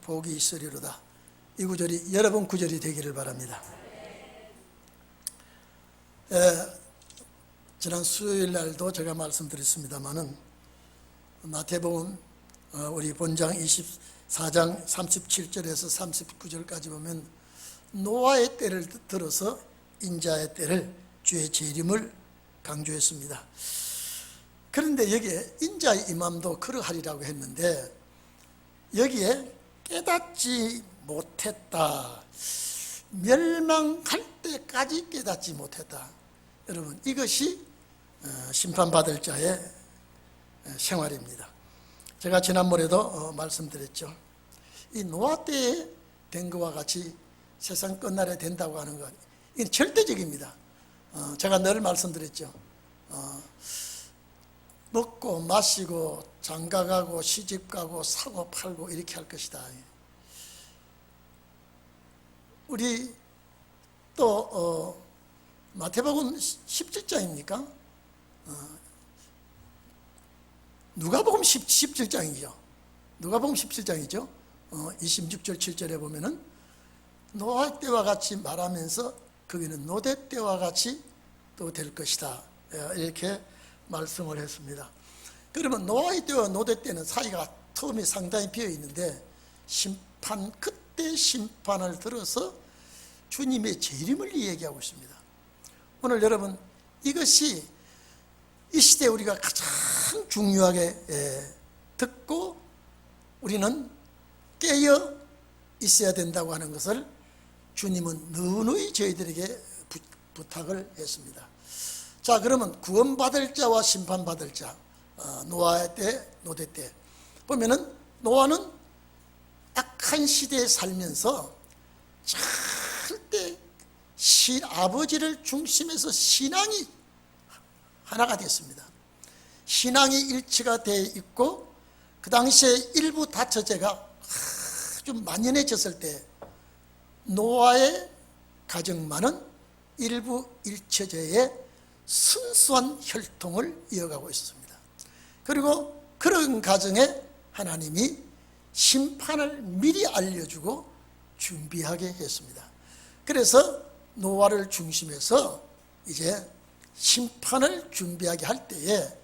복이 있으리로다. 이 구절이 여러분 구절이 되기를 바랍니다. 지난 수요일 날도 제가 말씀드렸습니다마는 마태복음 우리 본장 24장 37절에서 39절까지 보면 노아의 때를 들어서 인자의 때를 주의 재림을 강조했습니다. 그런데 여기에 인자의 임함도 그러하리라고 했는데 여기에 깨닫지 못했다, 멸망할 때까지 깨닫지 못했다. 여러분, 이것이 심판받을 자의 생활입니다. 제가 지난번에도 말씀드렸죠. 이 노아 때에 된 것과 같이 세상 끝날에 된다고 하는 것, 이건 절대적입니다. 제가 늘 말씀드렸죠. 먹고 마시고 장가가고 시집가고 사고 팔고 이렇게 할 것이다. 우리 또 마태복음 17장입니까? 누가복음 17장이죠. 누가복음 17장이죠. 26절 7절에 보면은 노아 때와 같이 말하면서 거기는 노대 때와 같이 또 될 것이다, 이렇게 말씀을 했습니다. 그러면 노아의 때와 노대 때는 사이가 텀이 상당히 비어 있는데 그때 심판을 들어서 주님의 재림을 얘기하고 있습니다. 오늘 여러분, 이것이 이 시대에 우리가 가장 중요하게 듣고 우리는 깨어 있어야 된다고 하는 것을 주님은 누누이 저희들에게 부탁을 했습니다. 자, 그러면 구원받을 자와 심판받을 자, 노아의 때, 노대 때 보면은 노아는 악한 시대에 살면서 절대 아버지를 중심해서 신앙이 하나가 됐습니다. 신앙이 일치가 되어 있고, 그 당시에 일부 다처제가 아주 만연해졌을 때 노아의 가정만은 일부 일처제의 순수한 혈통을 이어가고 있었습니다. 그리고 그런 가정에 하나님이 심판을 미리 알려주고 준비하게 했습니다. 그래서 노아를 중심해서 이제 심판을 준비하게 할 때에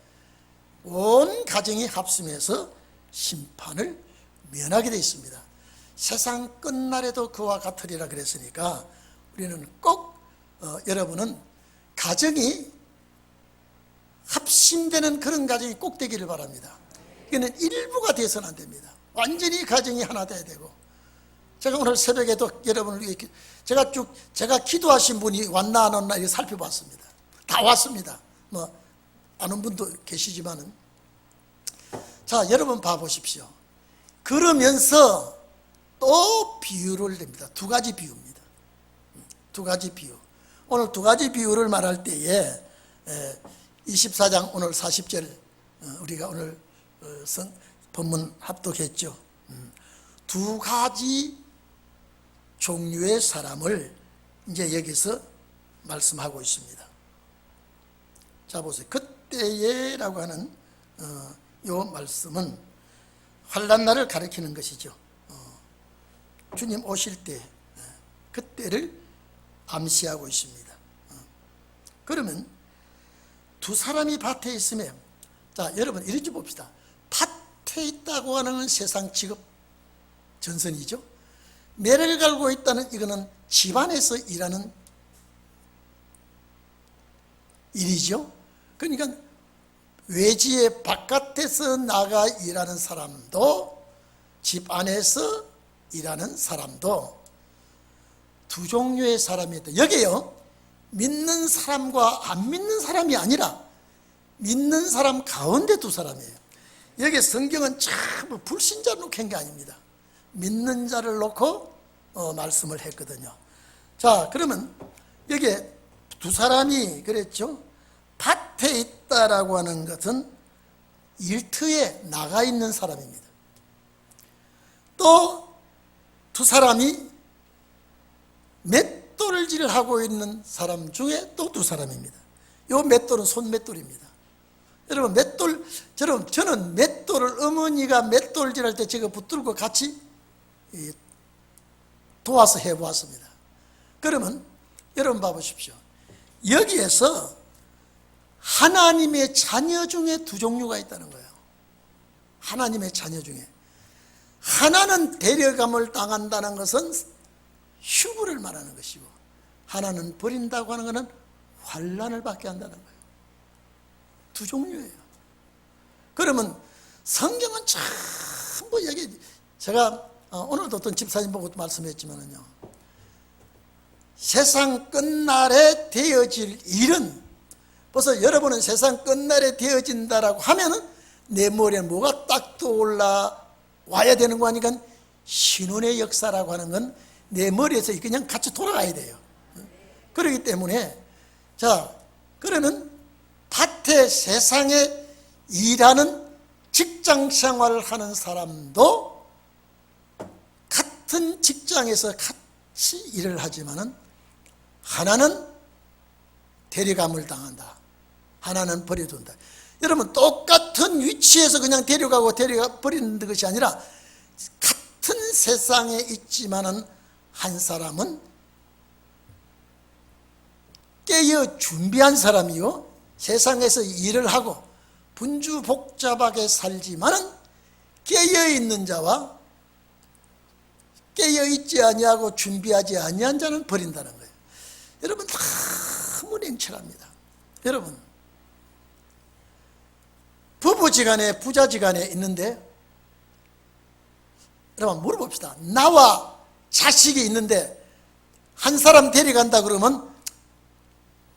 온 가정이 합심해서 심판을 면하게 되어 있습니다. 세상 끝날에도 그와 같으리라 그랬으니까 우리는 꼭 여러분은 가정이 합심되는 그런 가정이 꼭 되기를 바랍니다. 이거는 일부가 돼서는 안 됩니다. 완전히 가정이 하나 돼야 되고, 제가 오늘 새벽에도 여러분을 위해 제가 기도하신 분이 왔나 안 왔나 이렇게 살펴봤습니다. 다 왔습니다. 뭐 아는 분도 계시지만은, 자, 여러분 봐보십시오. 그러면서 또 비유를 냅니다. 두 가지 비유입니다. 두 가지 비유. 오늘 두 가지 비유를 말할 때에 24장 오늘 40절 우리가 오늘 본문 합독했죠. 두 가지 종류의 사람을 이제 여기서 말씀하고 있습니다. 자, 보세요. 그때에라고 하는 이 말씀은 환난날을 가리키는 것이죠. 주님 오실 때 그때를 암시하고 있습니다. 그러면 두 사람이 밭에 있으면, 자, 여러분 이러지 봅시다. 밭에 있다고 하는 세상 직업 전선이죠. 매를 갈고 있다는 이거는 집안에서 일하는 일이죠. 그러니까 외지에 바깥에서 나가 일하는 사람도 집 안에서 일하는 사람도 두 종류의 사람이 있다. 여기요, 믿는 사람과 안 믿는 사람이 아니라 믿는 사람 가운데 두 사람이에요. 여기 성경은 참 불신자를 놓고 한 게 아닙니다. 믿는 자를 놓고 말씀을 했거든요. 자, 그러면 여기 두 사람이 그랬죠. 밭에 있다라고 하는 것은 일터에 나가 있는 사람입니다. 또 두 사람이 맷돌질을 하고 있는 사람 중에 또 두 사람입니다. 이 맷돌은 손맷돌입니다. 여러분, 저는 맷돌을 어머니가 맷돌질할 때 제가 붙들고 같이 도와서 해보았습니다. 그러면 여러분 봐보십시오. 여기에서 하나님의 자녀 중에 두 종류가 있다는 거예요. 하나님의 자녀 중에 하나는 데려감을 당한다는 것은 휴부를 말하는 것이고, 하나는 버린다고 하는 것은 환난을 받게 한다는 거예요. 두 종류예요. 그러면 성경은 전부 여기, 제가 오늘도 어떤 집사님 보고 말씀했지만요, 세상 끝날에 되어질 일은, 벌써 여러분은 세상 끝날에 되어진다라고 하면은 내 머리에 뭐가 딱 떠올라 와야 되는 거 아니까, 신혼의 역사라고 하는 건 내 머리에서 그냥 같이 돌아가야 돼요. 그렇기 때문에, 자, 그러면 밭에 세상에 일하는 직장 생활을 하는 사람도 같은 직장에서 같이 일을 하지만은 하나는 데려감을 당한다, 하나는 버려둔다. 여러분, 똑같은 위치에서 그냥 데려가고 데려가 버리는 것이 아니라 같은 세상에 있지만은 한 사람은 깨어 준비한 사람이요, 세상에서 일을 하고 분주복잡하게 살지만은 깨어 있는 자와 깨어 있지 아니하고 준비하지 아니한 자는 버린다는 거예요. 여러분, 너무 냉철합니다. 여러분, 부부지간에 부자지간에 있는데, 여러분 물어봅시다. 나와 자식이 있는데 한 사람 데려간다 그러면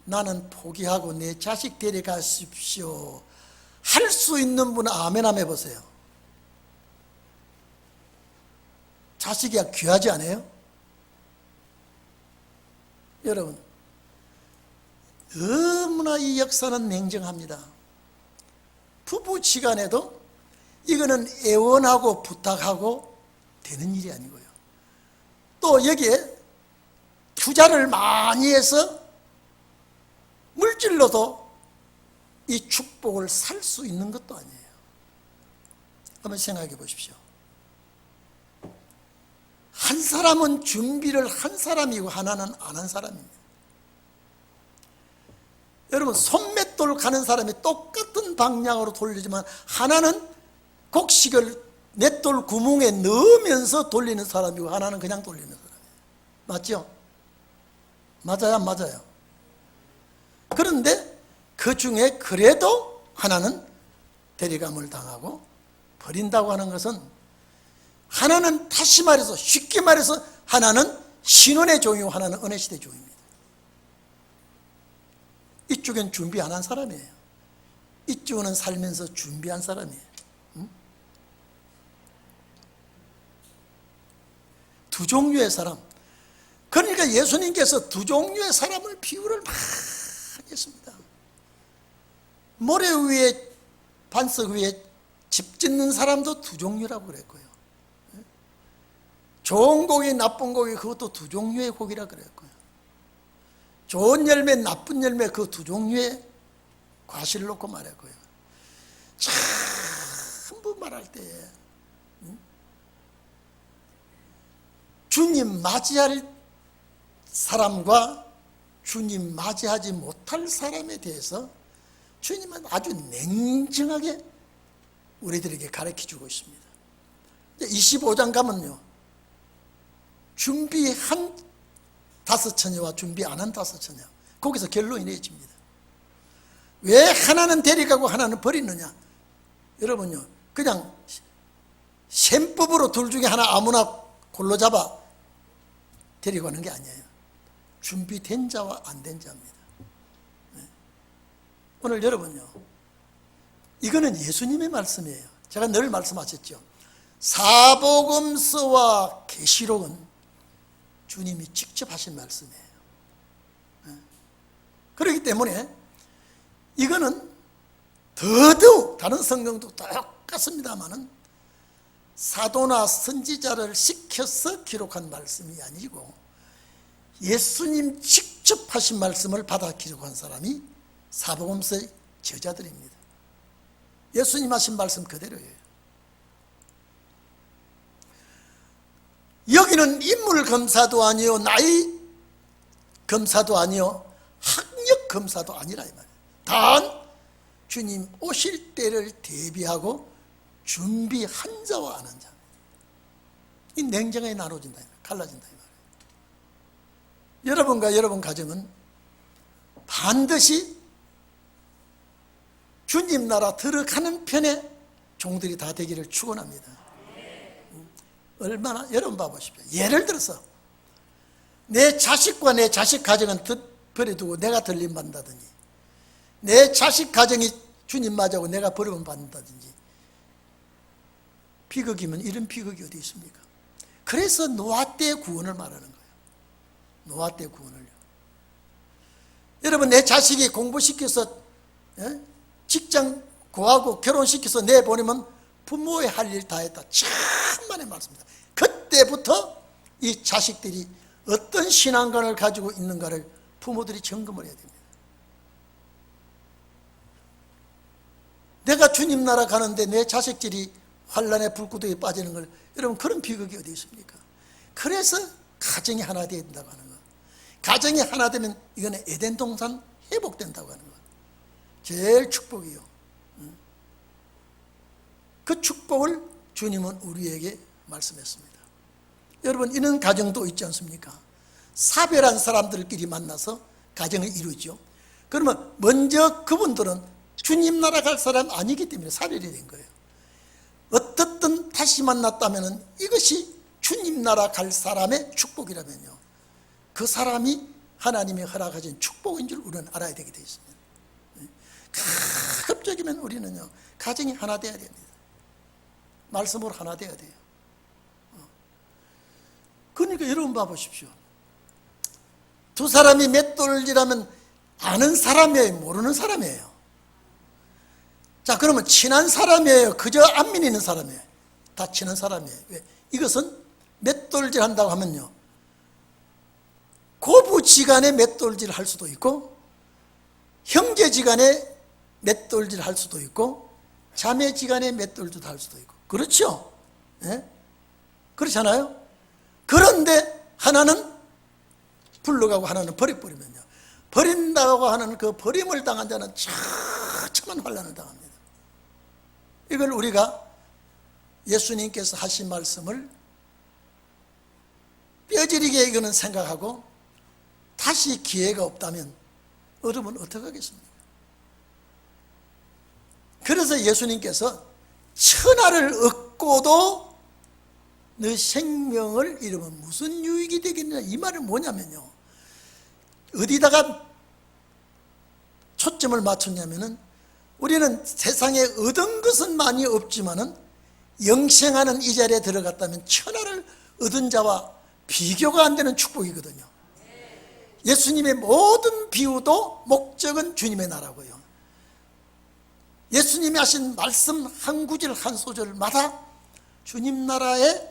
나는 포기하고 내 자식 데려가십시오 할 수 있는 분은 아멘 한번 해보세요. 자식이 귀하지 않아요? 여러분, 너무나 이 역사는 냉정합니다. 부부지간에도 이거는 애원하고 부탁하고 되는 일이 아니고요, 또 여기에 투자를 많이 해서 물질로도 이 축복을 살 수 있는 것도 아니에요. 한번 생각해 보십시오. 한 사람은 준비를 한 사람이고 하나는 안 한 사람입니다. 여러분, 손맷돌 가는 사람이 똑같은 방향으로 돌리지만 하나는 곡식을 맷돌 구멍에 넣으면서 돌리는 사람이고 하나는 그냥 돌리는 사람이에요. 맞죠? 맞아요, 안 맞아요? 그런데 그 중에 그래도 하나는 데려감을 당하고 버린다고 하는 것은, 하나는 다시 말해서, 쉽게 말해서 하나는 신혼의 종이고 하나는 은혜시대 종입니다. 이쪽엔 준비 안 한 사람이에요. 이쪽은 살면서 준비한 사람이에요. 두 종류의 사람. 그러니까 예수님께서 두 종류의 사람을 비유를 많이 했습니다. 모래 위에, 반석 위에 집 짓는 사람도 두 종류라고 그랬고요, 좋은 고기 나쁜 고기 그것도 두 종류의 고기라 그랬고요, 좋은 열매 나쁜 열매 그 두 종류의 과실을 놓고 말했고요. 전부 말할 때에 주님 맞이할 사람과 주님 맞이하지 못할 사람에 대해서 주님은 아주 냉정하게 우리들에게 가르쳐주고 있습니다. 25장 가면요, 준비한 5처녀와 준비 안 한 5처녀, 거기서 결론이 내집니다. 왜 하나는 데려가고 하나는 버리느냐? 여러분요, 그냥 셈법으로 둘 중에 하나 아무나 골로 잡아 데리고 가는 게 아니에요. 준비된 자와 안 된 자입니다. 오늘 여러분요, 이거는 예수님의 말씀이에요. 제가 늘 말씀하셨죠. 사복음서와 계시록은 주님이 직접 하신 말씀이에요. 그렇기 때문에 이거는 더더욱 다른 성경도 똑같습니다마는 사도나 선지자를 시켜서 기록한 말씀이 아니고 예수님 직접 하신 말씀을 받아 기록한 사람이 사복음서의 저자들입니다. 예수님 하신 말씀 그대로예요. 여기는 인물 검사도 아니요, 나이 검사도 아니요, 학력 검사도 아니라 이 말이에요. 단 주님 오실 때를 대비하고 준비한 자와 안 한 자, 이 냉정하게 나눠진다, 갈라진다 이 말이에요. 여러분과 여러분 가정은 반드시 주님 나라 들어가는 편에 종들이 다 되기를 축원합니다. 얼마나, 여러분 봐보십시오. 예를 들어서 내 자식과 내 자식 가정은 버려두고 내가 들림받는다든지, 내 자식 가정이 주님 맞아고 내가 버림을 받는다든지, 비극이면 이런 비극이 어디 있습니까? 그래서 노아 때의 구원을 말하는 거예요. 노아 때의 구원을요. 여러분, 내 자식이 공부시켜서 직장 구하고 결혼시켜서 내보내면 부모의 할 일 다 했다, 천만의 말씀입니다. 그때부터 이 자식들이 어떤 신앙관을 가지고 있는가를 부모들이 점검을 해야 됩니다. 내가 주님 나라 가는데 내 자식들이 환란의 불구덩이에 빠지는 걸, 여러분 그런 비극이 어디 있습니까? 그래서 가정이 하나 되어야 된다고 하는 거. 가정이 하나 되면 이거는 에덴 동산 회복된다고 하는 거. 제일 축복이요. 그 축복을 주님은 우리에게 말씀했습니다. 여러분, 이런 가정도 있지 않습니까? 사별한 사람들끼리 만나서 가정을 이루죠. 그러면 먼저 그분들은 주님 나라 갈 사람 아니기 때문에 사별이 된 거예요. 어떻든 다시 만났다면 이것이 주님 나라 갈 사람의 축복이라면요, 그 사람이 하나님이 허락하신 축복인 줄 우리는 알아야 되게 되어 있습니다. 가급적이면 우리는요, 가정이 하나 되어야 됩니다. 말씀으로 하나 되어야 돼요. 그러니까 여러분 봐보십시오. 두 사람이 맷돌질하면 아는 사람이에요, 모르는 사람이에요? 자, 그러면 친한 사람이에요, 그저 안면 있는 사람이에요? 다 친한 사람이에요. 왜? 이것은 맷돌질 한다고 하면요, 고부지간에 맷돌질 할 수도 있고, 형제지간에 맷돌질 할 수도 있고, 자매지간에 맷돌질 할 수도 있고, 그렇죠? 예? 그렇잖아요? 그런데 하나는 불러가고 하나는 버려버리면요, 버린다고 하는 그 버림을 당한 자는 처참한 환란을 당합니다. 이걸 우리가 예수님께서 하신 말씀을 뼈저리게 이거는 생각하고 다시 기회가 없다면 여러분 어떻게 하겠습니까? 그래서 예수님께서 천하를 얻고도 너 생명을 잃으면 무슨 유익이 되겠느냐, 이 말은 뭐냐면요, 어디다가 초점을 맞췄냐면은, 우리는 세상에 얻은 것은 많이 없지만은 영생하는 이 자리에 들어갔다면 천하를 얻은 자와 비교가 안 되는 축복이거든요. 예수님의 모든 비유도 목적은 주님의 나라고요. 예수님이 하신 말씀 한 구절 한 소절마다 주님 나라에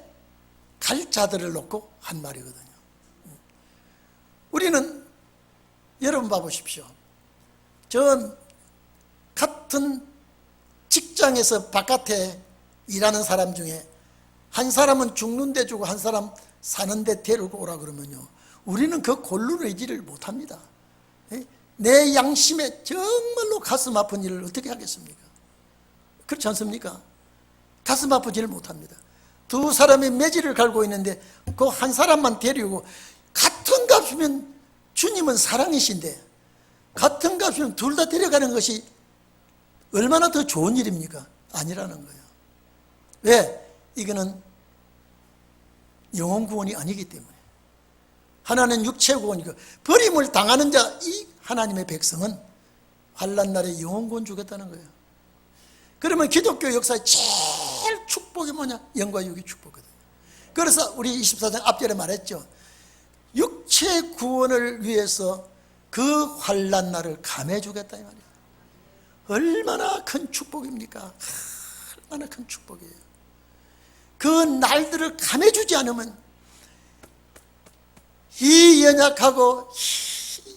갈 자들을 놓고 한 말이거든요. 우리는, 여러분 봐보십시오. 전 같은 직장에서 바깥에 일하는 사람 중에 한 사람은 죽는 데 주고 한 사람 사는 데 데리고 오라 그러면요, 우리는 그 골라내지를 못합니다. 내 양심에 정말로 가슴 아픈 일을 어떻게 하겠습니까? 그렇지 않습니까? 가슴 아픈 일을 못합니다. 두 사람이 매질을 갈고 있는데 그 한 사람만 데리고, 같은 값이면 주님은 사랑이신데 같은 값이면 둘 다 데려가는 것이 얼마나 더 좋은 일입니까? 아니라는 거예요. 왜? 이거는 영혼 구원이 아니기 때문에. 하나는 육체 구원이고, 버림을 당하는 자, 이 하나님의 백성은 환난 날에 영혼 구원 주겠다는 거예요. 그러면 기독교 역사의 제일 축복이 뭐냐? 영과 육이 축복이거든요. 그래서 우리 24장 앞절에 말했죠. 육체 구원을 위해서 그 환난 날을 감해 주겠다 이 말이에요. 얼마나 큰 축복입니까? 얼마나 큰 축복이에요. 그 날들을 감해 주지 않으면 이 연약하고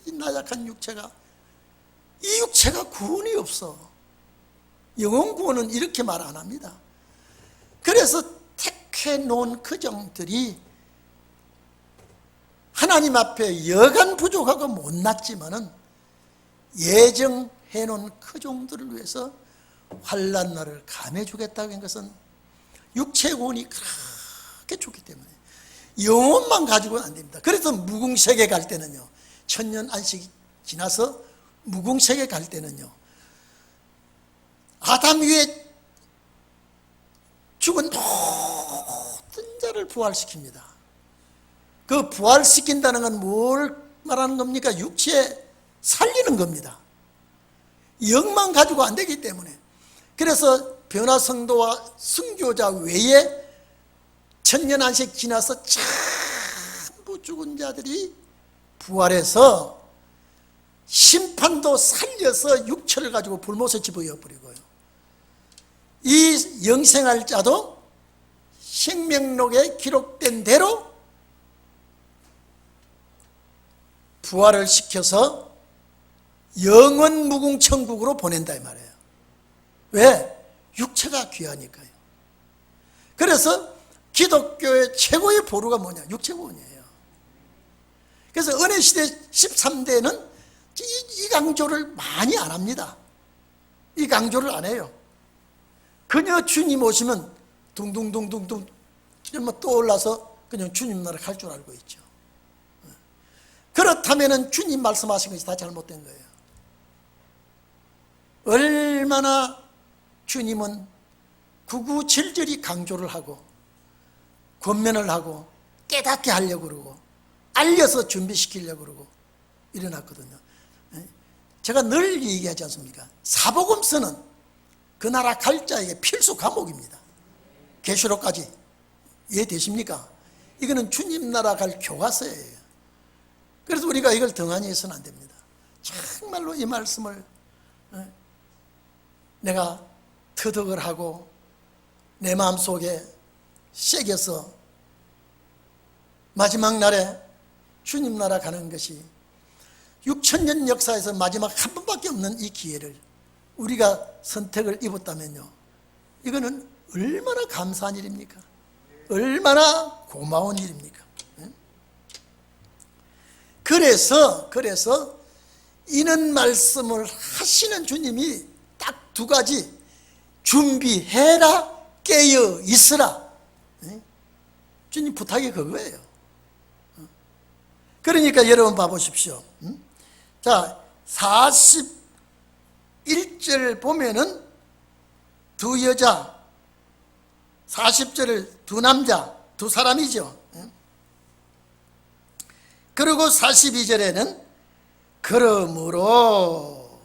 이 나약한 육체가, 이 육체가 구원이 없어. 영혼 구원은 이렇게 말 안 합니다. 그래서 택해 놓은 그 종들이 하나님 앞에 여간 부족하고 못났지만은 예정해 놓은 그 종들을 위해서 환난 날을 감해 주겠다는 것은 육체의 구원이 그렇게 좋기 때문에 영혼만 가지고는 안 됩니다. 그래서 무궁세계 갈 때는요, 천년 안식이 지나서 무궁세계 갈 때는요, 아담 위에 죽은 모든 자를 부활시킵니다. 그 부활시킨다는 건 뭘 말하는 겁니까? 육체 살리는 겁니다. 영만 가지고 안 되기 때문에. 그래서 변화성도와 순교자 외에 천년 안식 지나서 전부 죽은 자들이 부활해서 심판도 살려서 육체를 가지고 불못에 집어넣어버리고요, 이 영생할 자도 생명록에 기록된 대로 부활을 시켜서 영원 무궁천국으로 보낸다 이 말이에요. 왜? 육체가 귀하니까요. 그래서 기독교의 최고의 보루가 뭐냐? 육체구원이에요. 그래서 은혜시대 13대는 이 강조를 많이 안 합니다. 이 강조를 안 해요. 그녀 주님 오시면 둥둥둥둥둥 떠올라서 그냥 주님 나라 갈 줄 알고 있죠. 그렇다면 주님 말씀하신 것이 다 잘못된 거예요. 얼마나 주님은 구구절절히 강조를 하고 권면을 하고 깨닫게 하려고 그러고 알려서 준비시키려고 그러고 일어났거든요. 제가 늘 얘기하지 않습니까? 사복음서는 그 나라 갈 자에게 필수 과목입니다. 계시록까지 이해되십니까? 이거는 주님 나라 갈 교과서예요. 그래서 우리가 이걸 등한히 해서는 안 됩니다. 정말로 이 말씀을 내가 터득을 하고 내 마음속에 새겨서 마지막 날에 주님 나라 가는 것이 6,000년 역사에서 마지막 한 번밖에 없는 이 기회를 우리가 선택을 입었다면요, 이거는 얼마나 감사한 일입니까? 얼마나 고마운 일입니까? 그래서 이는 말씀을 하시는 주님이 딱 두 가지, 준비해라, 깨어 있으라. 주님 부탁이 그거예요. 그러니까 여러분 봐보십시오. 자, 41절 보면은 두 여자, 40절을 두 남자, 두 사람이죠. 그리고 42절에는 그러므로,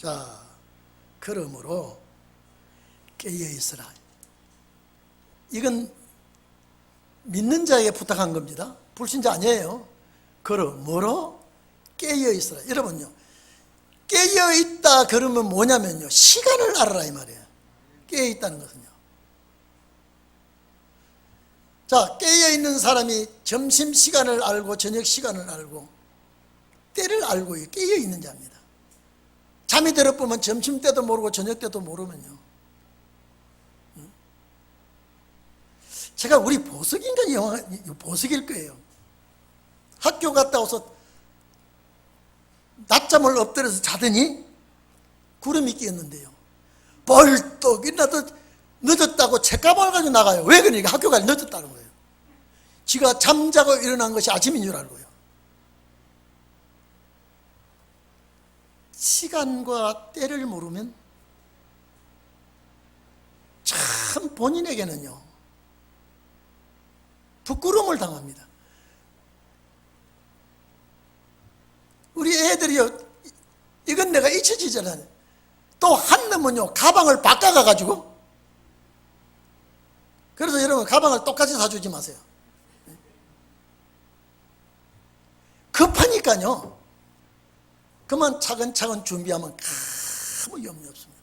자, 그러므로 깨어 있으라. 이건 믿는 자에게 부탁한 겁니다. 불신자 아니에요. 그러므로 깨어 있으라. 여러분요, 깨어 있다 그러면 뭐냐면요, 시간을 알아라 이 말이에요. 깨어 있다는 것은요. 자, 깨어 있는 사람이 점심 시간을 알고 저녁 시간을 알고 때를 알고 깨어 있는 자입니다. 잠이 들어보면 점심 때도 모르고 저녁 때도 모르면요, 제가 우리 보석인가 영화, 보석일 거예요. 학교 갔다 와서 낮잠을 엎드려서 자더니 구름이 끼었는데요, 벌떡 일어나도 늦었다고 책가방을 가지고 나가요. 왜 그러니까 학교 가기 늦었다는 거예요. 지가 잠자고 일어난 것이 아침인 줄 알고요. 시간과 때를 모르면 참 본인에게는요, 부끄러움을 당합니다. 우리 애들이요, 이건 내가 잊혀지잖아요. 또 한 놈은요, 가방을 바꿔가가지고, 그래서 여러분 가방을 똑같이 사주지 마세요. 급하니까요, 그만 차근차근 준비하면 아무 염려 없습니다.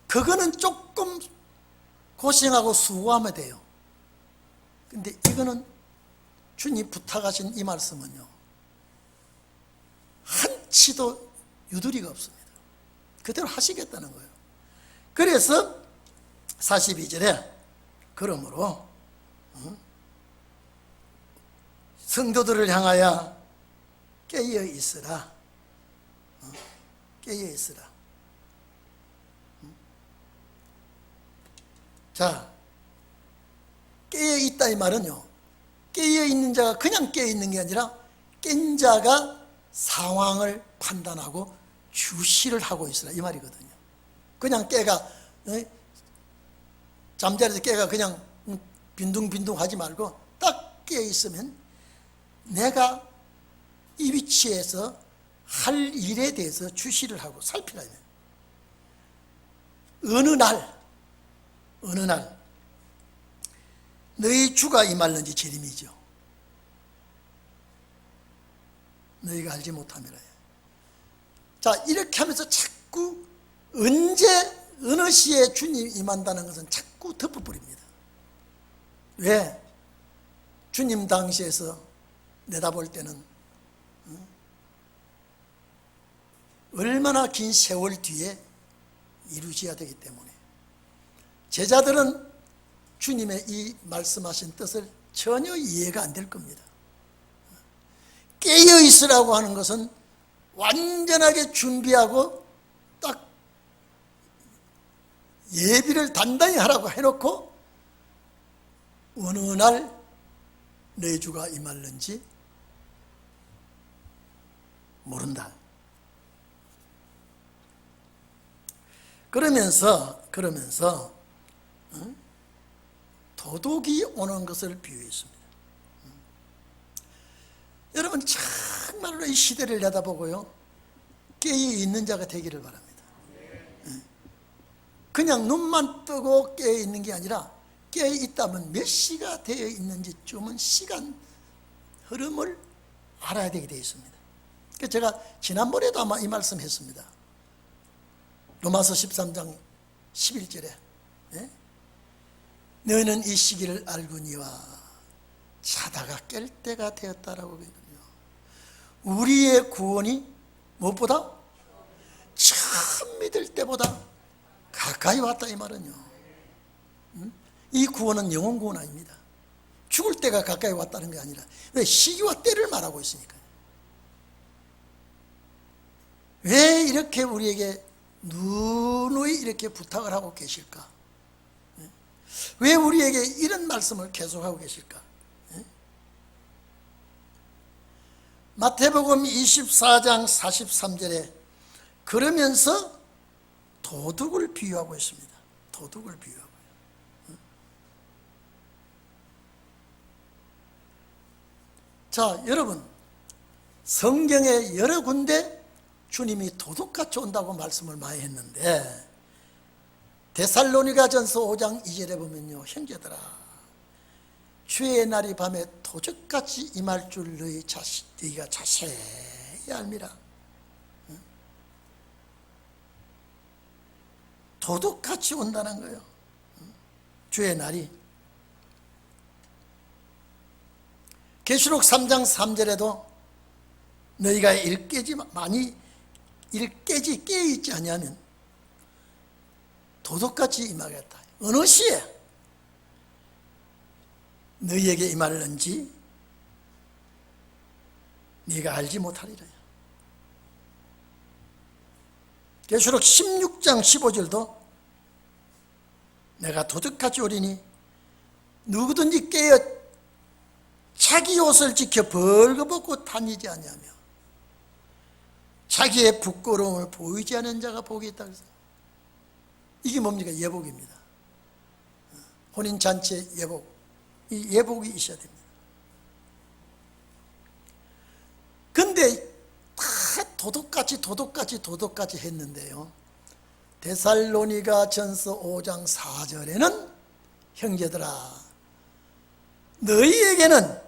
그거는 조금 고생하고 수고하면 돼요. 근데 이거는 주님 부탁하신 이 말씀은요, 한치도 유두리가 없습니다. 그대로 하시겠다는 거예요. 그래서 42절에 그러므로 성도들을 향하여 깨어 있으라. 깨어 있으라. 자, 깨어 있다 이 말은요, 깨어 있는 자가 그냥 깨어 있는 게 아니라 깬 자가 상황을 판단하고 주시를 하고 있으라 이 말이거든요. 그냥 깨가 잠자리에서 깨가 그냥 빈둥빈둥 하지 말고 딱 깨어 있으면 내가 이 위치에서 할 일에 대해서 주시를 하고 살피라. 어느 날 너희 주가 임할는지 재림이죠. 너희가 알지 못함이라. 자, 이렇게 하면서 자꾸 언제 어느 시에 주님 임한다는 것은 자꾸 덮어버립니다. 왜? 주님 당시에서 내다볼 때는 얼마나 긴 세월 뒤에 이루어져야 되기 때문에 제자들은 주님의 이 말씀하신 뜻을 전혀 이해가 안 될 겁니다. 깨어 있으라고 하는 것은 완전하게 준비하고 딱 예비를 단단히 하라고 해놓고 어느 날 내 주가 임할는지 모른다. 그러면서 도둑이 오는 것을 비유했습니다. 여러분 정말로 이 시대를 내다보고요, 깨어 있는 자가 되기를 바랍니다. 그냥 눈만 뜨고 깨어 있는 게 아니라 깨어 있다면 몇 시가 되어 있는지 좀은 시간 흐름을 알아야 되게 되어 있습니다. 제가 지난번에도 아마 이 말씀 했습니다. 로마서 13장 11절에 너희는 이 시기를 알거니와 자다가 깰 때가 되었다라고 하거든요. 우리의 구원이 무엇보다? 처음 믿을 때보다 가까이 왔다 이 말은요. 이 구원은 영원 구원 아닙니다. 죽을 때가 가까이 왔다는 게 아니라, 왜? 시기와 때를 말하고 있으니까요. 왜 이렇게 우리에게 누누이 이렇게 부탁을 하고 계실까? 왜 우리에게 이런 말씀을 계속하고 계실까? 마태복음 24장 43절에 그러면서 도둑을 비유하고 있습니다. 도둑을 비유하고. 자, 여러분, 성경에 여러 군데 주님이 도둑같이 온다고 말씀을 많이 했는데, 데살로니가전서 5장 2절에 보면요, 형제들아, 주의 날이 밤에 도적같이 임할 줄 너희가 자세히 알미라. 도둑같이 온다는 거예요. 주의 날이. 계시록 3장 3절에도 너희가 깨어있지 아니하면 도둑같이 임하겠다. 어느 시에 너희에게 임할는지 네가 알지 못하리라. 계시록 16장 15절도 내가 도둑같이 오리니 누구든지 깨어 자기 옷을 지켜 벌거벗고 다니지 아니하며 자기의 부끄러움을 보이지 않은 자가 복이 있다. 그래서 이게 뭡니까? 예복입니다. 혼인잔치 예복. 이 예복이 있어야 됩니다. 근데 다 도둑같이 했는데요, 데살로니가 전서 5장 4절에는 형제들아, 너희에게는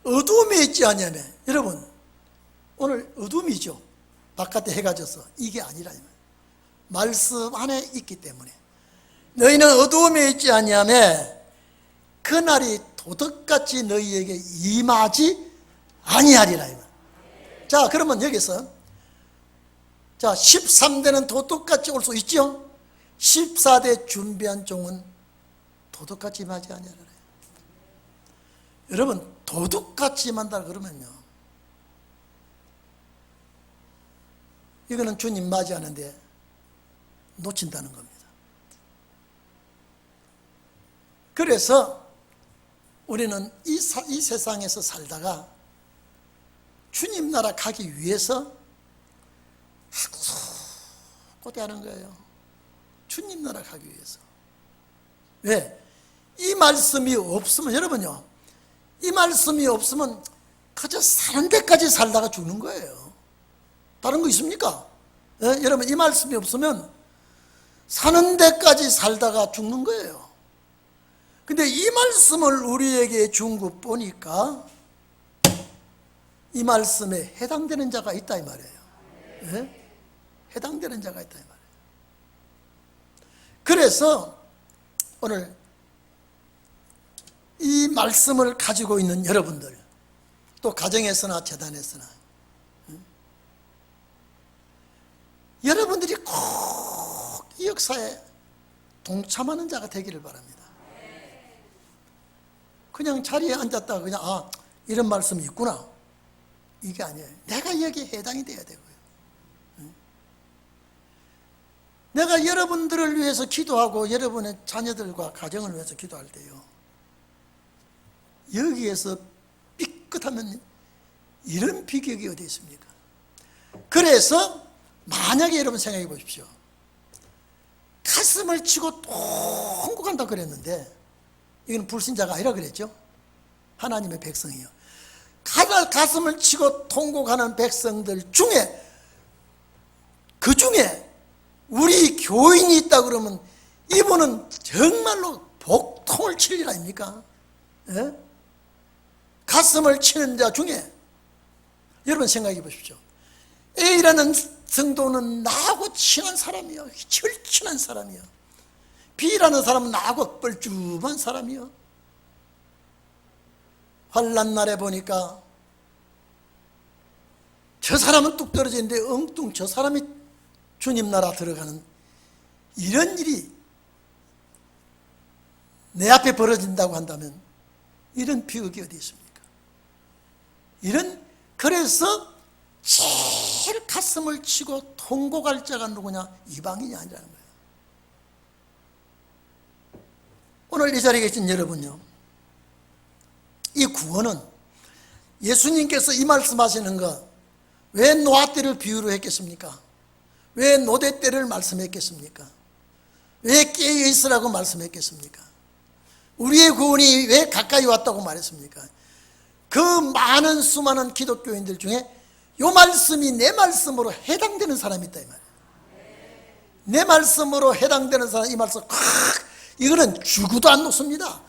어두움에 있지 않냐며. 여러분, 오늘 어둠이죠. 바깥에 해가 져서. 이게 아니라 말씀 안에 있기 때문에 너희는 어두움에 있지 않냐며 그날이 도둑같이 너희에게 임하지 아니하리라. 자, 그러면 여기서 13대는 도둑같이 올 수 있죠. 14대 준비한 종은 도둑같이 임하지 아니하리라. 여러분 도둑같이 임한다 그러면요, 이거는 주님 맞이하는데 놓친다는 겁니다. 그래서 우리는 이 세상에서 살다가 주님 나라 가기 위해서 고대하는 거예요. 주님 나라 가기 위해서. 왜? 이 말씀이 없으면, 여러분요, 이 말씀이 없으면 그저 사는 데까지 살다가 죽는 거예요. 다른 거 있습니까? 예? 여러분, 이 말씀이 없으면 사는 데까지 살다가 죽는 거예요. 근데 이 말씀을 우리에게 준 것 보니까 이 말씀에 해당되는 자가 있다 이 말이에요. 예? 해당되는 자가 있다 이 말이에요. 그래서 오늘 이 말씀을 가지고 있는 여러분들, 또 가정에서나 재단에서나 여러분들이 꼭 이 역사에 동참하는 자가 되기를 바랍니다. 그냥 자리에 앉았다가 그냥 이런 말씀이 있구나, 이게 아니에요. 내가 여기에 해당이 돼야 되고요. 내가 여러분들을 위해서 기도하고 여러분의 자녀들과 가정을 위해서 기도할 때요, 여기에서 삐끗하면 이런 비격이 어디 있습니까? 그래서 만약에 여러분 생각해 보십시오. 가슴을 치고 통곡한다 그랬는데, 이건 불신자가 아니라 그랬죠. 하나님의 백성이요. 가슴을 치고 통곡하는 백성들 중에, 그 중에 우리 교인이 있다 그러면 이분은 정말로 복통을 칠 일 아닙니까? 예? 가슴을 치는 자 중에 여러분 생각해 보십시오. A라는 성도는 나하고 친한 사람이요, 절친한 사람이요. B라는 사람은 나하고 뻘쭘한 사람이요. 환난 날에 보니까 저 사람은 뚝 떨어지는데 엉뚱 저 사람이 주님 나라 들어가는 이런 일이 내 앞에 벌어진다고 한다면 이런 비극이 어디 있습니까? 그래서 제일 가슴을 치고 통곡할 자가 누구냐? 이방인이 아니라는 거예요. 오늘 이 자리에 계신 여러분요, 이 구원은 예수님께서 이 말씀하시는 것, 왜 노아 때를 비유로 했겠습니까? 왜 노대 때를 말씀했겠습니까? 왜 깨어 있으라고 말씀했겠습니까? 우리의 구원이 왜 가까이 왔다고 말했습니까? 그 많은 수많은 기독교인들 중에 이 말씀이 내 말씀으로 해당되는 사람이 있다 이 말이에요. 내 말씀으로 해당되는 사람, 이 말씀 이거는 죽어도 안 놓습니다.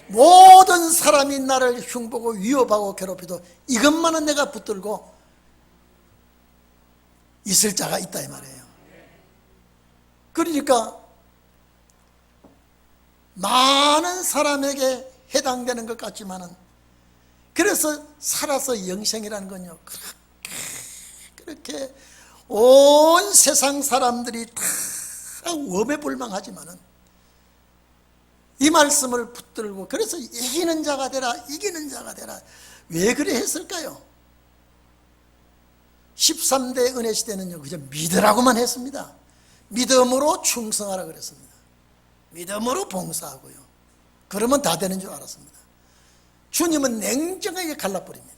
모든 사람이 나를 흉보고 위협하고 괴롭혀도 이것만은 내가 붙들고 있을 자가 있다 이 말이에요. 그러니까 많은 사람에게 해당되는 것 같지만은, 그래서 살아서 영생이라는 건요, 그렇게 온 세상 사람들이 다 웜에불망하지만은 이 말씀을 붙들고, 그래서 이기는 자가 되라, 이기는 자가 되라. 왜 그래 했을까요? 13대 은혜 시대는요, 그저 믿으라고만 했습니다. 믿음으로 충성하라 그랬습니다. 믿음으로 봉사하고요. 그러면 다 되는 줄 알았습니다. 주님은 냉정하게 갈라버립니다.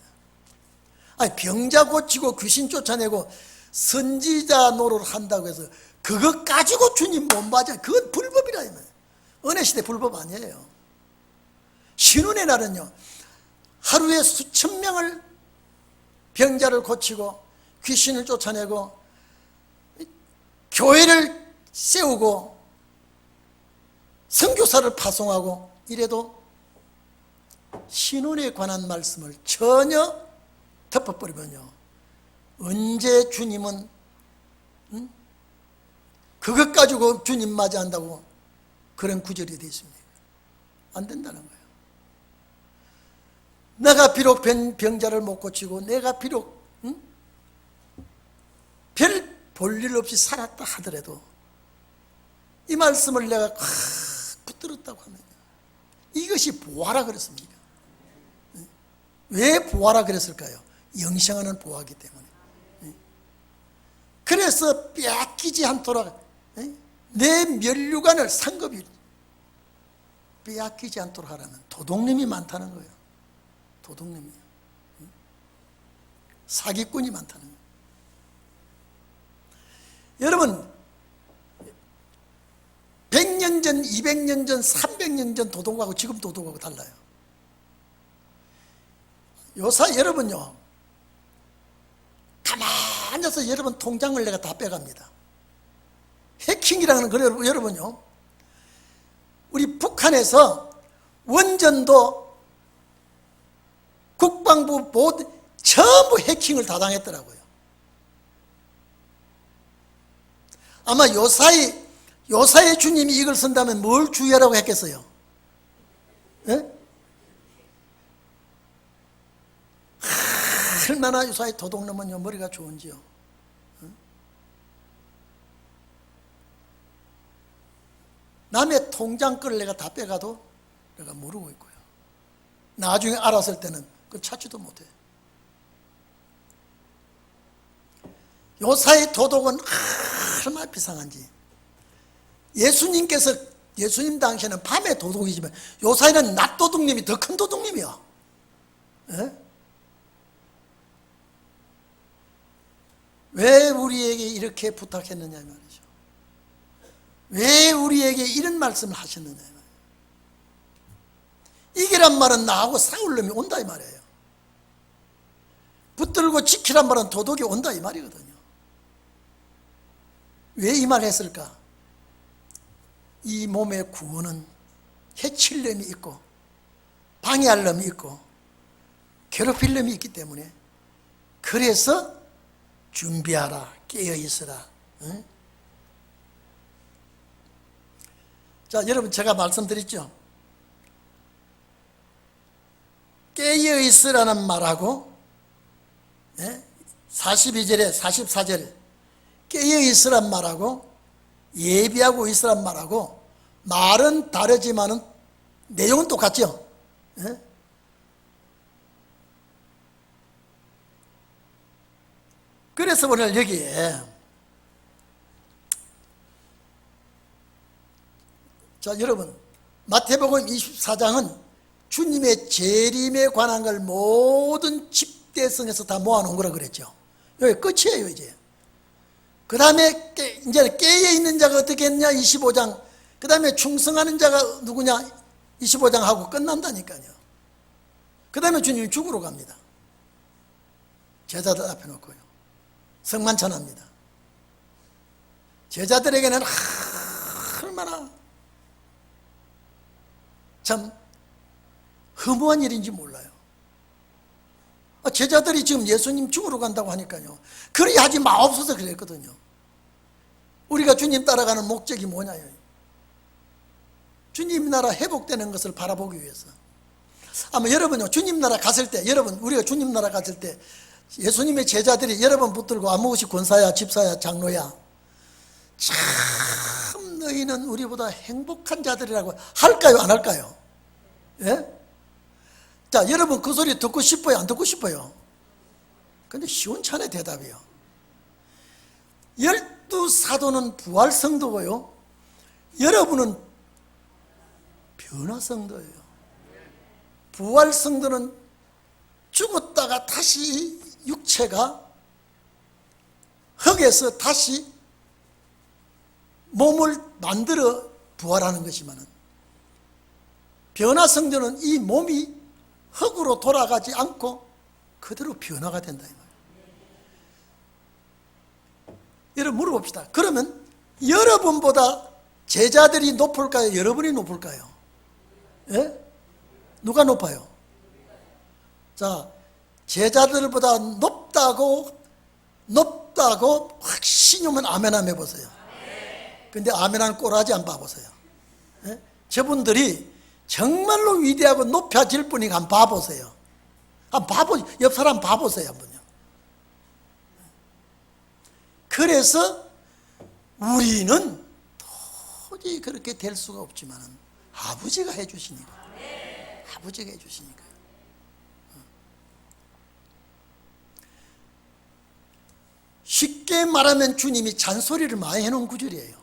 병자 고치고 귀신 쫓아내고 선지자 노릇을 한다고 해서 그것 가지고 주님 못 맞아요. 그건 불법이라 이 말이에요. 은혜 시대 불법 아니에요. 신운의 날은요, 하루에 수천 명을 병자를 고치고 귀신을 쫓아내고 교회를 세우고 선교사를 파송하고 이래도 신운에 관한 말씀을 전혀 덮어버리면요, 언제 주님은 그것 가지고 주님 맞이한다고 그런 구절이 되어 있습니다. 안 된다는 거예요. 내가 비록 병자를 못 고치고 내가 비록 별 볼일 없이 살았다 하더라도 이 말씀을 내가 붙들었다고 하면 이것이 보아라 그랬습니다. 왜 보아라 그랬을까요? 영생하는 보아기 때문에. 그래서 빼앗기지 않도록 내 면류관을 상급이 빼앗기지 않도록 하라는 도둑놈이 많다는 거예요. 도둑놈이. 사기꾼이 많다는 거예요. 여러분 100년 전, 200년 전, 300년 전 도둑하고 지금 도둑하고 달라요. 요사 여러분요, 가만히 앉아서 여러분 통장을 내가 다 빼갑니다. 해킹이라는 건 여러분요, 우리 북한에서 원전도 국방부 모두 전부 해킹을 다 당했더라고요. 아마 요사의 주님이 이걸 쓴다면 뭘 주의하라고 했겠어요? 예? 얼마나 요사의 도둑놈은요 머리가 좋은지요. 남의 통장 거를 내가 다 빼가도 내가 모르고 있고요. 나중에 알았을 때는 그걸 찾지도 못해. 요사의 도둑은 얼마나 비상한지. 예수님 당시에는 밤에 도둑이지만 요사이는 낮 도둑님이 더 큰 도둑님이야. 예? 왜 우리에게 이렇게 부탁했느냐 말이죠. 왜 우리에게 이런 말씀을 하셨느냐 말이에요. 이기란 말은 나하고 싸울 놈이 온다 이 말이에요. 붙들고 지키란 말은 도둑이 온다 이 말이거든요. 왜 이 말을 했을까? 이 몸의 구원은 해칠 놈이 있고 방해할 놈이 있고 괴롭힐 놈이 있기 때문에, 그래서 준비하라, 깨어있으라. 응? 자, 여러분 제가 말씀드렸죠. 깨어있으라는 말하고 42절에 44절에 깨어있으란 말하고 예비하고 있으란 말하고 말은 다르지만은 내용은 똑같죠. 예? 그래서 오늘 여기에 자 여러분 마태복음 24장은 주님의 재림에 관한 걸 모든 집대성에서 다 모아놓은 거라 그랬죠. 여기 끝이에요 이제. 그 다음에 이제 깨어있는 자가 어떻게 했냐 25장. 그 다음에 충성하는 자가 누구냐 25장 하고 끝난다니까요. 그 다음에 주님이 죽으러 갑니다. 제자들 앞에 놓고요. 성만찬합니다. 제자들에게는 얼마나 참 허무한 일인지 몰라요. 제자들이 지금 예수님 죽으러 간다고 하니까요. 그리 하지 마옵소서 그랬거든요. 우리가 주님 따라가는 목적이 뭐냐요. 주님 나라 회복되는 것을 바라보기 위해서. 아마 여러분요 주님 나라 갔을 때, 여러분 우리가 주님 나라 갔을 때 예수님의 제자들이 여러분 붙들고 아무것이 권사야 집사야 장로야 참 너희는 우리보다 행복한 자들이라고 할까요 안 할까요? 예? 자 여러분 그 소리 듣고 싶어요 안 듣고 싶어요? 근데 시원찮은 대답이요. 12사도는 부활성도고요, 여러분은 변화성도예요. 부활성도는 죽었다가 다시 육체가 흙에서 다시 몸을 만들어 부활하는 것이지만, 변화성도는 이 몸이 흙으로 돌아가지 않고 그대로 변화가 된다 이 말이에요. 여러분 물어봅시다. 그러면 여러분보다 제자들이 높을까요? 여러분이 높을까요? 예? 누가 높아요? 자, 제자들보다 높다고 확신이 오면 아멘 한번 해보세요. 근데 아멘 한 꼬라지 안 봐보세요. 예? 저분들이 정말로 위대하고 높아질 분이니까 한번 봐보세요. 옆 사람 봐보세요 한번요. 그래서 우리는 도저히 그렇게 될 수가 없지만 아버지가 해주시니까. 아버지가 해주시니까. 쉽게 말하면 주님이 잔소리를 많이 해놓은 구절이에요.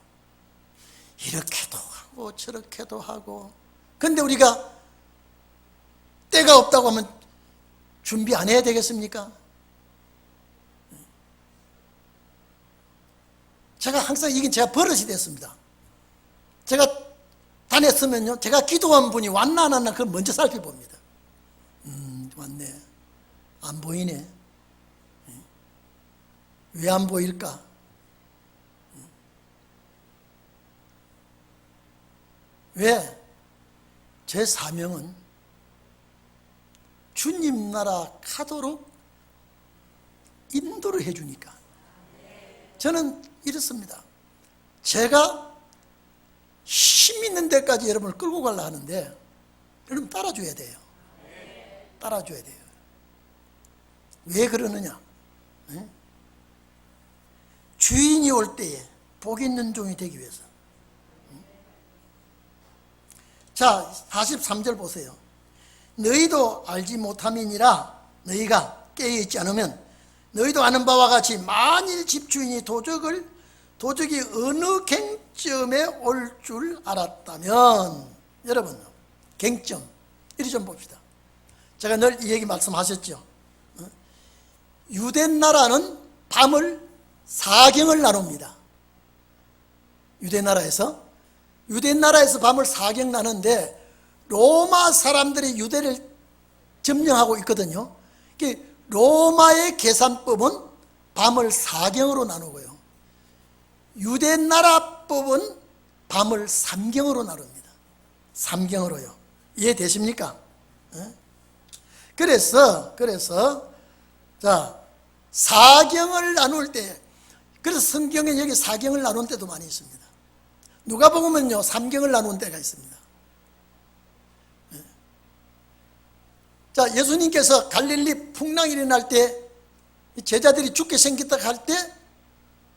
이렇게도 하고 저렇게도 하고. 근데 우리가 때가 없다고 하면 준비 안 해야 되겠습니까? 제가 항상 이게 제가 버릇이 됐습니다. 제가 다녔으면요, 제가 기도한 분이 왔나 안 왔나 그걸 먼저 살펴봅니다. 왔네. 안 보이네. 왜 안 보일까? 왜? 제 사명은 주님 나라 가도록 인도를 해주니까. 저는 이렇습니다. 제가 힘 있는 데까지 여러분을 끌고 가려 하는데 여러분 따라줘야 돼요. 따라줘야 돼요. 왜 그러느냐? 주인이 올 때에 복 있는 종이 되기 위해서. 자, 43절 보세요. 너희도 알지 못함이니라. 너희가 깨어있지 않으면 너희도 아는 바와 같이 만일 집주인이 도적이 어느 갱점에 올 줄 알았다면, 여러분 갱점 이리 좀 봅시다. 제가 늘 이 얘기 말씀하셨죠. 유대 나라는 밤을 사경을 나눕니다. 유대 나라에서 밤을 사경 나누는데 로마 사람들이 유대를 점령하고 있거든요. 로마의 계산법은 밤을 사경으로 나누고요, 유대 나라법은 밤을 삼경으로 나눕니다. 삼경으로요. 이해되십니까? 그래서 자, 사경을 나눌 때, 그래서 성경에 여기 사경을 나눈 때도 많이 있습니다. 누가복음은요 삼경을 나눈 때가 있습니다. 자, 예수님께서 갈릴리 풍랑이 일어날 때 제자들이 죽게 생겼다 할 때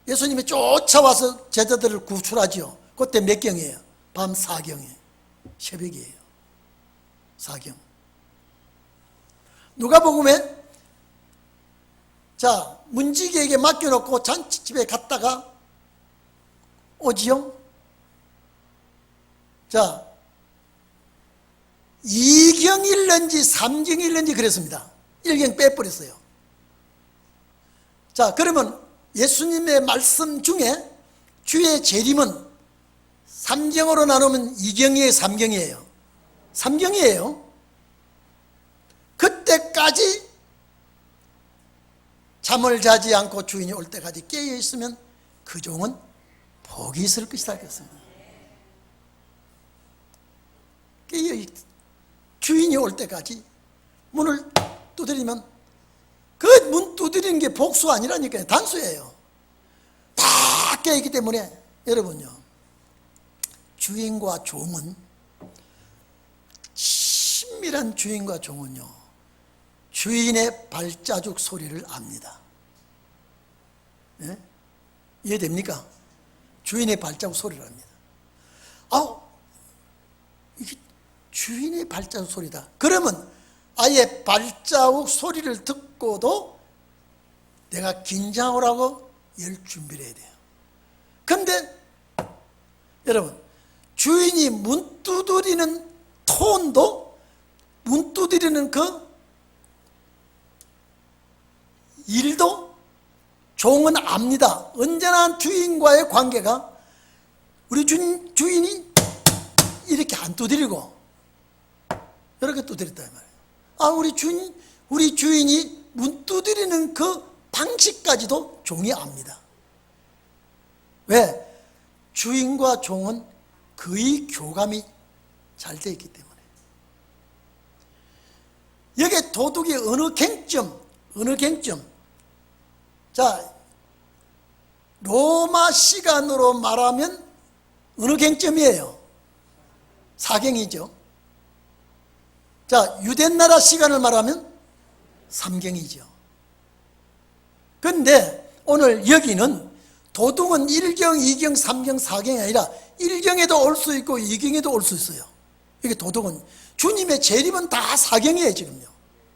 예수님이 쫓아와서 제자들을 구출하지요. 그때 몇 경이에요? 밤 4경에, 새벽이에요. 4경. 누가복음에 자, 문지기에게 맡겨놓고 잔치집에 갔다가 오지요. 자, 2경 일는지 3경 일는지 그랬습니다. 1경 빼버렸어요. 자, 그러면 예수님의 말씀 중에 주의 재림은 3경으로 나누면 2경이에요, 3경이에요? 3경이에요. 그때까지 잠을 자지 않고 주인이 올 때까지 깨어 있으면 그 종은 복이 있을 것이다 그랬습니다. 주인이 올 때까지 문을 두드리면 그 문 두드리는 게 복수 아니라니까요. 단수예요. 다 깨있기 때문에 여러분요, 주인과 종은, 친밀한 주인과 종은요 주인의 발자국 소리를 압니다. 네? 이해됩니까? 주인의 발자국 소리를 압니다. 이게 주인의 발자국 소리다. 그러면 아예 발자국 소리를 듣고도 내가 긴장하라고 열 준비를 해야 돼요. 근데 여러분, 주인이 문 두드리는 톤도, 문 두드리는 그 일도 종은 압니다. 언제나 주인과의 관계가, 우리 주인이 이렇게 안 두드리고 이렇게 두드렸다 이 말이에요. 우리 주인이 문 두드리는 그 방식까지도 종이 압니다. 왜? 주인과 종은 거의 교감이 잘 되어 있기 때문에. 여기에 도둑이 어느 갱점. 자, 로마 시간으로 말하면 어느 갱점이에요? 4경이죠. 자, 유대나라 시간을 말하면 3경이죠. 그런데 오늘 여기는 도둑은 1경, 2경, 3경, 4경이 아니라 1경에도 올 수 있고 2경에도 올 수 있어요. 이게 도둑은, 주님의 재림은 다 4경이에요 지금요.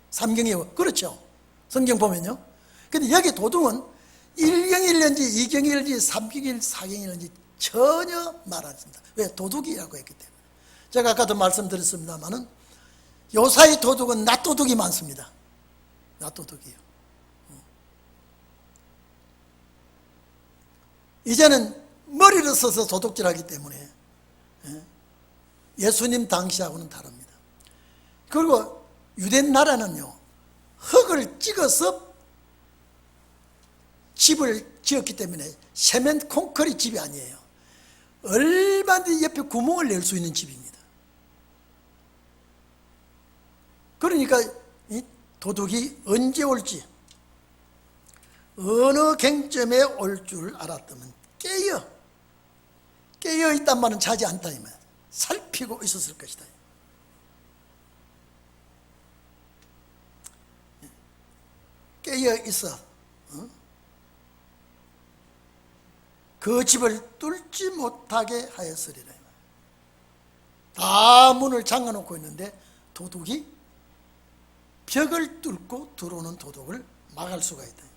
3경이에요. 그렇죠? 성경 보면요. 근데 여기 도둑은 1경이일는지 2경이일는지 3경일 4경이일는지 전혀 말 안 했습니다. 왜? 도둑이라고 했기 때문에. 제가 아까도 말씀드렸습니다마는 요사이 도둑은 낫도둑이 많습니다. 낫도둑이요. 이제는 머리를 써서 도둑질하기 때문에 예수님 당시하고는 다릅니다. 그리고 유대 나라는요, 흙을 찍어서 집을 지었기 때문에 세면 콘크리트 집이 아니에요. 얼마든지 옆에 구멍을 낼 수 있는 집입니다. 그러니까 이 도둑이 언제 올지, 어느 갱점에 올 줄 알았다면 깨어 있단 말은 자지 않다 이 말. 살피고 있었을 것이다. 깨어 있어. 그 집을 뚫지 못하게 하였으리라. 다 문을 잠가놓고 있는데 도둑이 벽을 뚫고 들어오는 도둑을 막을 수가 있다.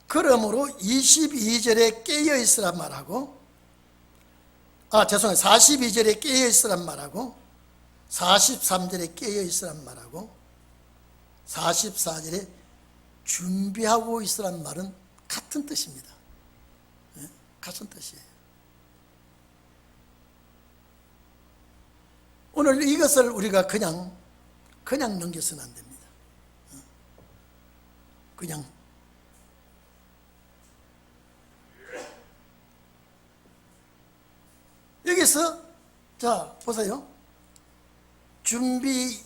그러므로 22절에 깨어있으란 말하고 42절에 깨어있으란 말하고 43절에 깨어있으란 말하고 44절에 준비하고 있으란 말은 같은 뜻입니다. 같은 뜻이에요. 오늘 이것을 우리가 그냥 넘겨서는 안 됩니다. 그냥 여기서 자 보세요. 준비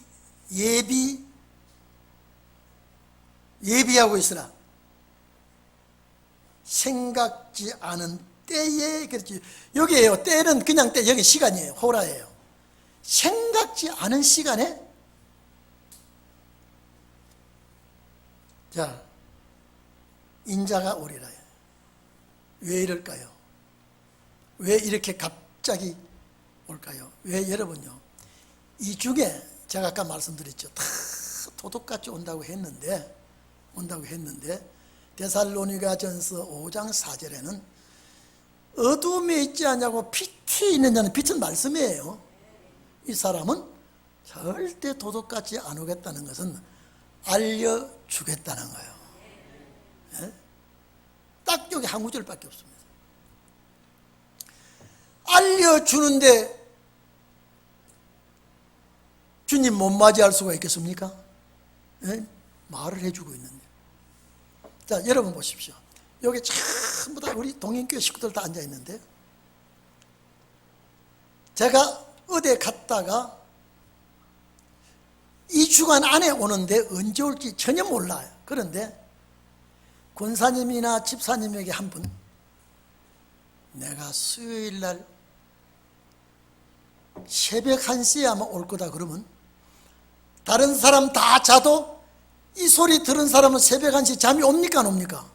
예비하고 있으라. 생각지 않은 때에 그렇지. 여기에요. 때는 그냥 때, 여기 시간이에요. 호라예요. 생각지 않은 시간에 자 인자가 오리라. 왜 이럴까요? 왜 이렇게 갑자기 올까요? 왜 여러분요, 이 중에 제가 아까 말씀드렸죠. 다 도둑같이 온다고 했는데 데살로니가전서 5장 4절에는 어둠에 있지 않냐고 빛이 있느냐는 빛은 말씀이에요. 이 사람은 절대 도둑같이 안 오겠다는 것은 알려주겠다는 거예요. 예? 딱 여기 한 구절밖에 없습니다. 알려주는데 주님 못 맞이할 수가 있겠습니까? 예? 말을 해주고 있는데. 자, 여러분 보십시오. 여기 전부 다 우리 동인교회 식구들 다 앉아 있는데, 제가 어디에 갔다가 2주간 안에 오는데 언제 올지 전혀 몰라요. 그런데 권사님이나 집사님에게 한 분, 내가 수요일 날 새벽 1시에 아마 올 거다 그러면, 다른 사람 다 자도 이 소리 들은 사람은 새벽 1시 잠이 옵니까 안 옵니까?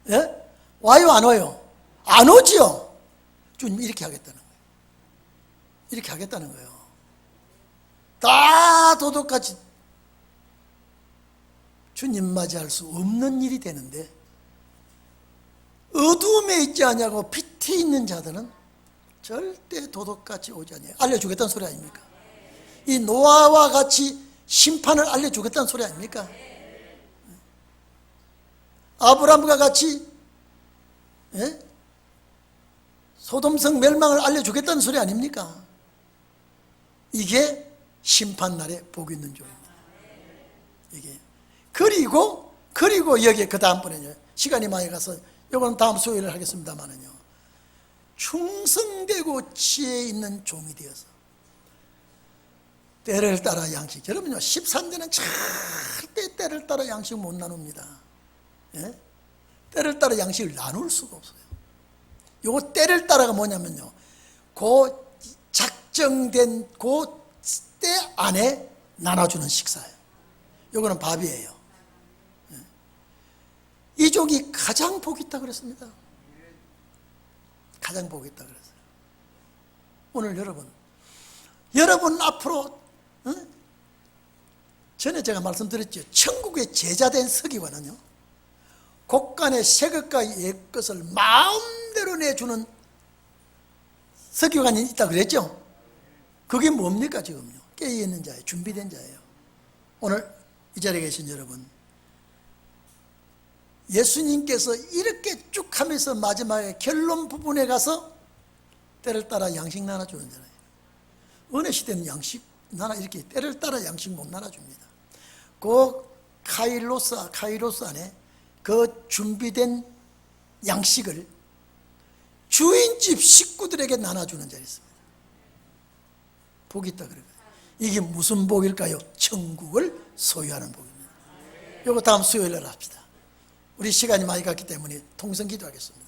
예? 와요 안 와요? 안 오지요. 주님 이렇게 하겠다는 거예요. 이렇게 하겠다는 거예요. 다 도둑같이 주님 맞이할 수 없는 일이 되는데, 어두움에 있지 않냐고 빛이 있는 자들은 절대 도둑같이 오지 않아요. 알려주겠다는 소리 아닙니까? 이 노아와 같이 심판을 알려주겠다는 소리 아닙니까? 아브라함과 같이 소돔성 멸망을 알려주겠다는 소리 아닙니까? 이게 심판날에 복 있는 종입니다. 이게 그리고 여기에 그 다음번에요, 시간이 많이 가서 이건 다음 수요일에 하겠습니다만은요, 충성되고 지혜 있는 종이 되어서 때를 따라 양식. 여러분요, 13대는 절대 때를 따라 양식 못 나눕니다. 예? 때를 따라 양식을 나눌 수가 없어요. 요거 때를 따라가 뭐냐면요, 그 작정된 그 때 안에 나눠주는 식사예요. 요거는 밥이에요. 예? 이 종이 가장 복 있다 그랬습니다. 가장 복 있다 그랬어요. 오늘 여러분 앞으로 전에 제가 말씀드렸죠. 천국의 제자된 서기관은요, 곳간의 새것과 옛것을 마음대로 내주는 서기관이 있다 그랬죠. 그게 뭡니까? 지금요, 깨어있는 자예요. 준비된 자예요. 오늘 이 자리에 계신 여러분, 예수님께서 이렇게 쭉 하면서 마지막에 결론 부분에 가서 때를 따라 양식 나눠주는 자예요. 어느 시대는 양식 이렇게 때를 따라 양식 못 나눠줍니다. 그 카이로스 안에 그 준비된 양식을 주인집 식구들에게 나눠주는 자리 있습니다. 복이 있다 그래요. 이게 무슨 복일까요? 천국을 소유하는 복입니다. 이거 다음 수요일에 합시다. 우리 시간이 많이 갔기 때문에 통성 기도하겠습니다.